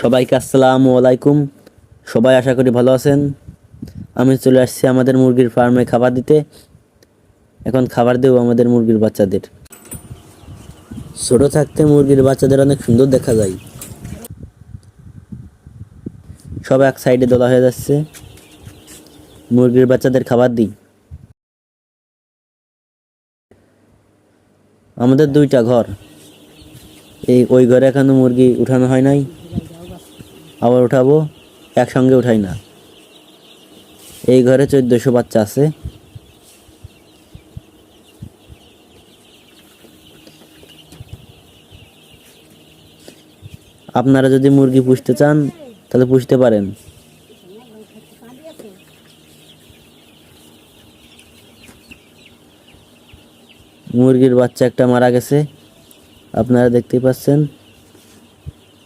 সবাইকে আসসালামু আলাইকুম। সবাই আশা করি ভালো আছেন। আমি চলে আসছি আমাদের মুরগির ফার্মে খাবার দিতে। এখন খাবার দেব আমাদের মুরগির বাচ্চাদের। ছোট থাকতে মুরগির বাচ্চাদের অনেক সুন্দর দেখা যায়। সব এক সাইডে দোলা হয়ে যাচ্ছে। মুরগির বাচ্চাদের খাবার দিই। আমাদের দুইটা ঘর, ওই ঘরে এখনো মুরগি উঠানো হয় নাই, আবার উঠাবো, একসঙ্গে উঠাই না। এই ঘরে 1400 বাচ্চা আছে। আপনারা যদি মুরগি পুষতে চান তাহলে পুষতে পারেন। মুরগির বাচ্চা একটা মারা গেছে, আপনারা দেখতেই পাচ্ছেন।